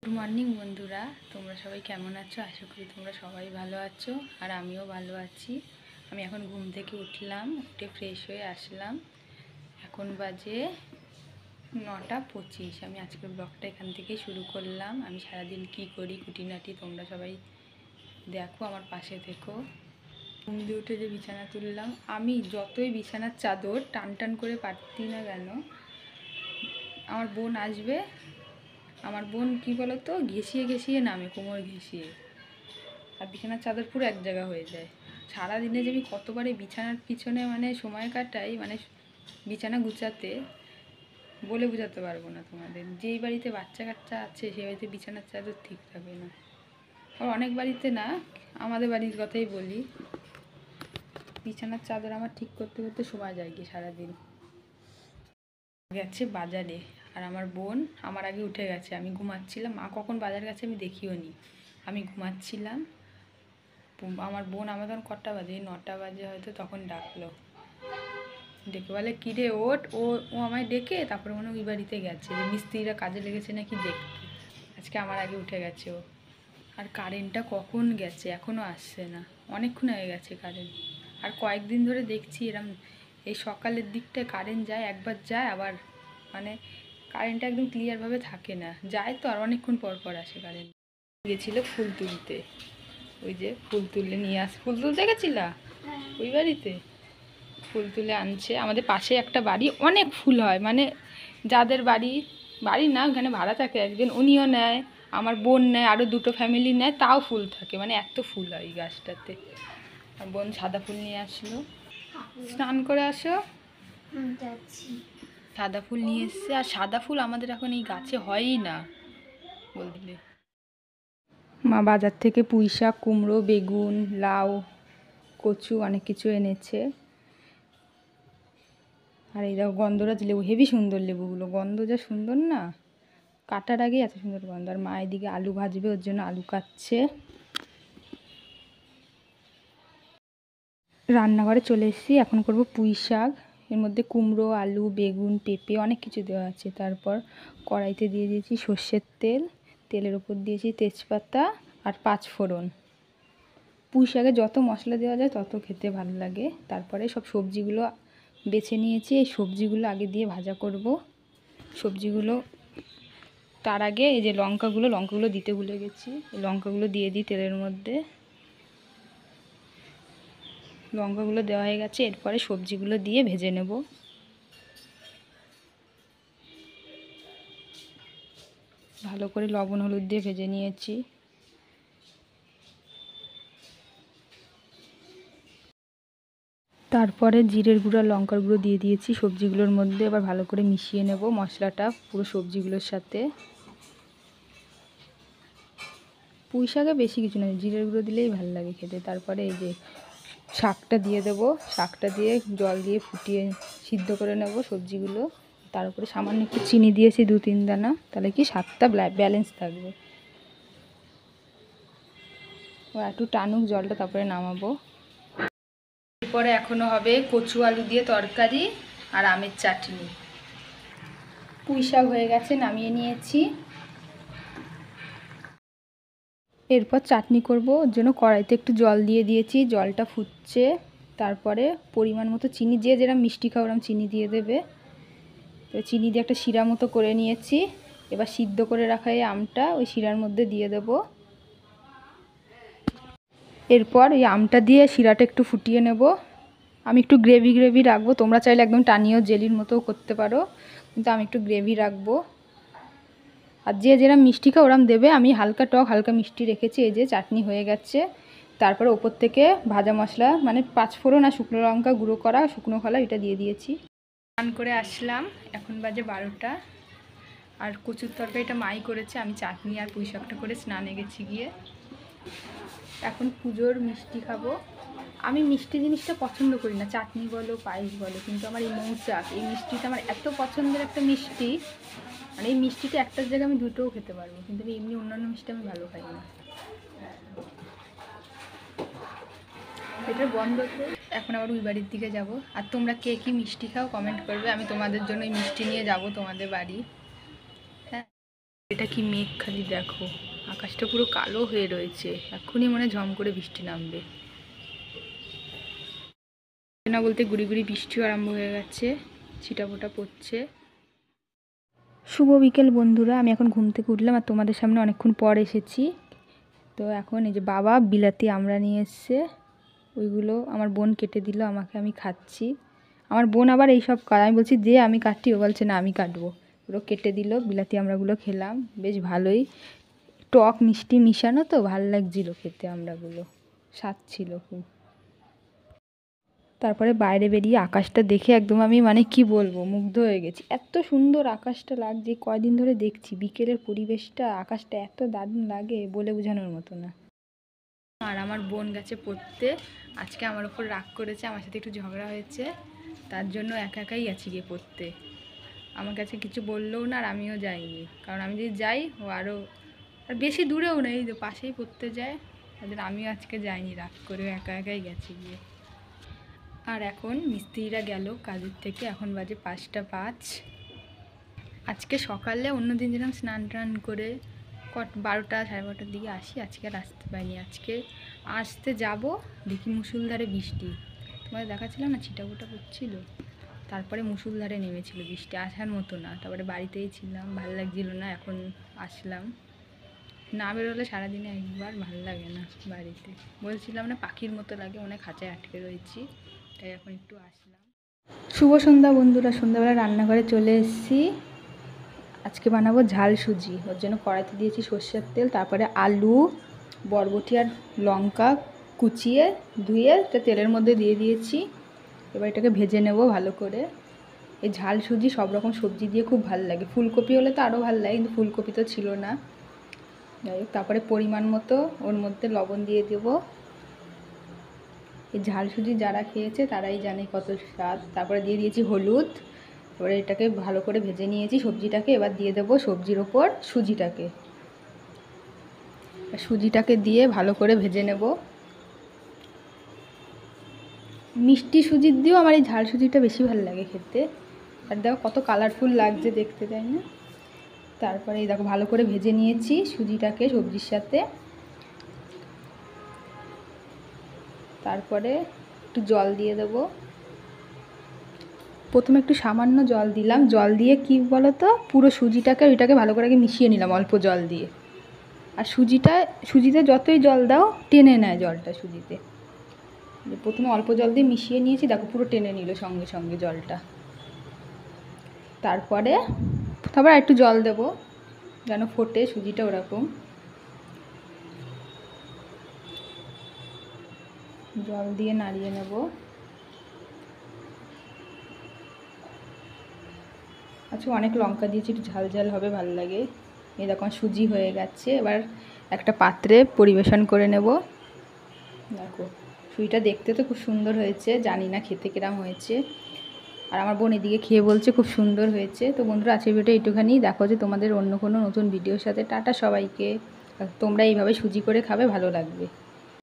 Good morning বন্ধুরা, তোমরা সবাই কেমন আছো? আশা করি তোমরা সবাই ভালো আছো, আর আমিও ভালো আছি। আমি এখন ঘুম থেকে উঠলাম, উঠে ফ্রেশ হয়ে আসলাম। এখন বাজে 9:25। আমি আজকের ব্লগটা এখান থেকেই শুরু করলাম। আমি সারাদিন কি করি খুঁটিনাটি তোমরা সবাই দেখো, আমার পাশে থেকো। ঘুম দিয়ে উঠে যে বিছানা তুললাম, আমি যতই বিছানার চাদর টান টান করে পারতি না কেন, আমার বোন আসবে। আমার বোন কী বলতো, ঘেঁষিয়ে ঘেঁষিয়ে নামে, কোমর ঘেঁষিয়ে, আর বিছানার চাদর পুরো এক জায়গা হয়ে যায়। সারাদিনে যে আমি কতবার এই বিছানার পিছনে সময় কাটাই, বিছানা গুছাতে, বলে বোঝাতে পারবো না তোমাদের। যেই বাড়িতে বাচ্চা কাচ্চা আছে সেই বাড়িতে বিছানার চাদর ঠিক থাকে না। আর অনেক বাড়িতে না, আমাদের বাড়ির কথাই বলি, বিছানার চাদর আমার ঠিক করতে করতে সময় যায় কি সারাদিন। গেছে বাজারে, আর আমার বোন আমার আগে উঠে গেছে। আমি ঘুমাচ্ছিলাম, মা কখন বাজার গেছে আমি দেখিও নি, আমি ঘুমাচ্ছিলাম। আমার বোন আমার তখন কটা বাজে, 9টা বাজে হয়তো, তখন ডাকলো, ডেকে বলে কিরে ওঠ। ও আমায় ডেকে তারপরে মনে ওই বাড়িতে গেছে, যে মিস্ত্রিরা কাজে লেগেছে নাকি দেখতে। আজকে আমার আগে উঠে গেছে ও। আর কারেন্টটা কখন গেছে, এখনও আসছে না, অনেকক্ষণ হয়ে গেছে কারেন্ট। আর কয়েকদিন ধরে দেখছি এরম, এই সকালের দিকটায় কারেন্ট যায়, একবার যায় আবার, কারেন্টটা একদম ক্লিয়ারভাবে থাকে না, যায় তো আর অনেকক্ষণ পর পর আসে কারেন্ট। গেছিলো ফুল তুলতে, ওই যে ফুল তুলে নিয়ে ফুল তুলতে গেছিলা ওই বাড়িতে, ফুল তুলে আনছে। আমাদের পাশে একটা বাড়ি, অনেক ফুল হয়, যাদের বাড়ি বাড়ি না ওখানে ভাড়া থাকে একজন, উনিও নেয়, আমার বোন নেয়, আরও দুটো ফ্যামিলি নেয়, তাও ফুল থাকে, এত ফুল হয় এই গাছটাতে। আর বোন সাদা ফুল নিয়ে আসলো। স্নান করে আসো। সাদা ফুল নিয়ে এসছে, আর সাদা ফুল আমাদের এখন এই গাছে হয়ই না বললে। মা বাজার থেকে পুঁই শাক, কুমড়ো, বেগুন, লাউ, কচু অনেক কিছু এনেছে। আর এই দেখো গন্ধরাজ লেবু, হেবি সুন্দর লেবুগুলো, গন্ধ যা সুন্দর না, কাটার আগে এত সুন্দর গন্ধ। আর মা এদিকে আলু ভাজবে, ওর জন্য আলু কাটছে। রান্নাঘরে চলে এসেছি, এখন করব পুঁই শাক। এর মধ্যে কুমড়ো, আলু, বেগুন, পেঁপে অনেক কিছু দেওয়া আছে। তারপর কড়াইতে দিয়ে দিয়েছি সর্ষের তেল, তেলের ওপর দিয়েছি তেজপাতা আর 5 ফোড়ন। পুঁই শাকে যত মশলা দেওয়া যায় তত খেতে ভালো লাগে। তারপরে সব সবজিগুলো বেছে নিয়েছি, এই সবজিগুলো আগে দিয়ে ভাজা করব। সবজিগুলো তার আগে এই যে লঙ্কাগুলো দিতে ভুলে গেছি, লঙ্কাগুলো দিয়ে দিই তেলের মধ্যে। লঙ্কাগুলো দেওয়া হয়ে গেছে, এরপরে সবজিগুলো দিয়ে ভেজে নেব। ভালো করে লবণ হলুদ দিয়ে ভেজে নিয়েছি। তারপরে জিরের গুঁড়া, লঙ্কার গুঁড়ো দিয়ে দিয়েছি সবজিগুলোর মধ্যে। এবার ভালো করে মিশিয়ে নেব মশলাটা পুরো সবজিগুলোর সাথে। পুঁই শাকে বেশি কিছু নেই, জিরের গুঁড়ো দিলেই ভালো লাগে খেতে। তারপরে এই যে শাকটা দিয়ে দেবো, শাকটা দিয়ে জল দিয়ে ফুটিয়ে সিদ্ধ করে নেব সবজিগুলো। তার উপরে সামান্য একটু চিনি দিয়েছি 2-3 দানা, তাহলে কি স্বাদটা ব্যালেন্স থাকবে। একটু টানুক জলটা, তারপরে নামাবো। এরপরে এখনও হবে কচু আলু দিয়ে তরকারি আর আমের চাটনি। পুঁই শাক হয়ে গেছে, নামিয়ে নিয়েছি। এরপর চাটনি করব, ওর জন্য কড়াইতে একটু জল দিয়ে দিয়েছি, জলটা ফুটছে। তারপরে পরিমাণ মতো চিনি, যে যেরকম মিষ্টি খাও ওরকম চিনি দিয়ে দেবে। তো চিনি দিয়ে একটা শিরা মতো করে নিয়েছি। এবার সিদ্ধ করে রাখা এই আমটা ওই শিরার মধ্যে দিয়ে দেব। এরপর এই আমটা দিয়ে শিরাটা একটু ফুটিয়ে নেব। আমি একটু গ্রেভি রাখবো, তোমরা চাইলে একদম টানিয়েও জেলির মতো করতে পারো, কিন্তু আমি একটু গ্রেভি রাখবো। আর যে যেরকম মিষ্টি খাও ওরকম দেবে। আমি হালকা টক হালকা মিষ্টি রেখেছি। এই যে চাটনি হয়ে গেছে। তারপরে ওপর থেকে ভাজা মশলা 5 ফোড়ন আর শুকনো লঙ্কা গুঁড়ো করা, শুকনো খোলা, এটা দিয়ে দিয়েছি। স্নান করে আসলাম, এখন বাজে 12টা। আর কচুর তরকারিটা মাই করেছে, আমি চাটনি আর পুঁই শাকটা করে স্নানে গেছি গিয়ে। এখন পুজোর মিষ্টি খাবো। আমি মিষ্টি জিনিসটা পছন্দ করি না, চাটনি বলো পায়েস বলো, কিন্তু আমার এই মৌচাক, এই মিষ্টিটা আমার এত পছন্দের একটা মিষ্টি। এই মিষ্টিটা একটার জায়গায় আমি দুটোও খেতে পারবো, কিন্তু এমনি অন্যান্য মিষ্টি আমি ভালো খাই না। এটা বন্ধ করে এখন আবার ওই বাড়ির দিকে যাব। আর তোমরা কে কী মিষ্টি খাও কমেন্ট করবে, আমি তোমাদের জন্য এই মিষ্টি নিয়ে যাব তোমাদের বাড়ি। হ্যাঁ, এটা কি মেঘ খালি দেখো, আকাশটা পুরো কালো হয়ে রয়েছে, এক্ষুনি মনে ঝম করে বৃষ্টি নামবে না বলতে গুড়ি গুড়ি বৃষ্টিও আরম্ভ হয়ে গেছে, ছিটাফোঁটা পড়ছে। শুভ বিকেল বন্ধুরা, আমি এখন ঘুম থেকে উঠলাম আর তোমাদের সামনে অনেকক্ষণ পর এসেছি। তো এখন এই যে বাবা বিলাতি আমড়া নিয়ে এসছে, ওইগুলো আমার বোন কেটে দিল আমাকে, আমি খাচ্ছি। আমার বোন আবার এইসব আমি বলছি যে আমি কাটছি, ও বলছে না আমি কাটবো। ওরা কেটে দিল, বিলাতি আমড়াগুলো খেলাম, বেশ ভালোই টক মিষ্টি মিশানো, তো ভালো লাগছিল খেতে, আমড়াগুলো স্বাদ ছিল খুব। তারপরে বাইরে বেরিয়ে আকাশটা দেখে একদম আমি মানে কি বলবো, মুগ্ধ হয়ে গেছি। এত সুন্দর আকাশটা লাগছে, কয়দিন ধরে দেখছি বিকেলের পরিবেশটা, আকাশটা এত দারুণ লাগে বলে বোঝানোর মতো না। আর আমার বোন গেছে পড়তে, আজকে আমার ওপর রাগ করেছে, আমার সাথে একটু ঝগড়া হয়েছে, তার জন্য একা একাই গেছি গিয়ে পড়তে। আমার কাছে কিছু বললেও না, আর আমিও যাইনি, কারণ আমি যদি যাই ও আরও, আর বেশি দূরেও নেই, পাশেই পড়তে যায়, তাদের আমিও আজকে যাইনি, রাগ করে একা একাই গেছি গিয়ে। আর এখন মিস্ত্রিরা গেল কাজের থেকে, এখন বাজে 5টা 5। আজকে সকালে অন্যদিন যেরকম স্নান টান করে 12টা 12:30 দিকে আসি, আজকে আর আসতে পারিনি। আজকে আসতে যাব, দেখি মুষলধারে বৃষ্টি, তোমাদের দেখাচ্ছিলাম না ছিটাফোঁটা পড়ছিল, তারপরে মুষলধারে নেমেছিল বৃষ্টি, আসার মতো না। তারপরে বাড়িতেই ছিলাম, ভালো লাগছিল না, এখন আসলাম। না বেরোলে সারাদিনে একবার ভালো লাগে না বাড়িতে, বলছিলাম না পাখির মতো লাগে, অনেক খাঁচায় আটকে রয়েছি, তাই এখন একটু আসলাম। শুভ সন্ধ্যা বন্ধুরা, সন্ধ্যাবেলা রান্নাঘরে চলে এসেছি। আজকে বানাবো ঝাল সুজি, ওর জন্য কড়াইতে দিয়েছি সর্ষের তেল, তারপরে আলু বরবটি আর লঙ্কা কুচিয়ে ধুয়ে এটা তেলের মধ্যে দিয়ে দিয়েছি। এবার এটাকে ভেজে নেব ভালো করে। এই ঝাল সুজি সব রকম সবজি দিয়ে খুব ভালো লাগে, ফুলকপি হলে তো আরও ভালো লাগে, কিন্তু ফুলকপি তো ছিল না। যাই হোক, তারপরে পরিমাণ মতো ওর মধ্যে লবণ দিয়ে দেবো। এই ঝাল সুজি যারা খেয়েছে তারাই জানে কত স্বাদ। তারপরে দিয়ে দিয়েছি হলুদ। এবারে এটাকে ভালো করে ভেজে নিয়েছি সবজিটাকে, এবার দিয়ে দেবো সবজির ওপর সুজিটাকে দিয়ে ভালো করে ভেজে নেব। মিষ্টি সুজির দিয়েও আমার এই ঝাল সুজিটা বেশি ভালো লাগে খেতে, আর দেখো কত কালারফুল লাগছে দেখতে, তাই না? তারপরে এই দেখো ভালো করে ভেজে নিয়েছি সুজিটাকে সবজির সাথে। তারপরে একটু জল দিয়ে দেবো, প্রথমে একটু সামান্য জল দিলাম, জল দিয়ে কি বলো তো, পুরো সুজিটাকে ওইটাকে ভালো করে আগে মিশিয়ে নিলাম অল্প জল দিয়ে। আর সুজিতে যতই জল দাও টেনে নেয় জলটা সুজিতে, প্রথমে অল্প জল দিয়ে মিশিয়ে নিয়েছি, দেখো পুরো টেনে নিল সঙ্গে সঙ্গে জলটা। তারপরে একটু জল দেবো যেন ফোটে সুজিটা, ওরকম জল দিয়ে নাড়িয়ে নেব। আচ্ছা, অনেক লঙ্কা দিয়েছি, একটু ঝাল ঝাল হবে, ভালো লাগে। এই দেখো সুজি হয়ে গেছে, এবার একটা পাত্রে পরিবেশন করে নেব। দেখো সুজিটা দেখতে তো খুব সুন্দর হয়েছে, জানি না খেতে কিরম হয়েছে। আর আমার বোন এদিকে খেয়ে বলছে খুব সুন্দর হয়েছে। তো বন্ধুরা, আজকের ভিডিওটা একটুখানি দেখো, যে তোমাদের অন্য কোনো নতুন ভিডিওর সাথে। টাটা সবাইকে। তোমরা এইভাবে সুজি করে খাবে, ভালো লাগবে।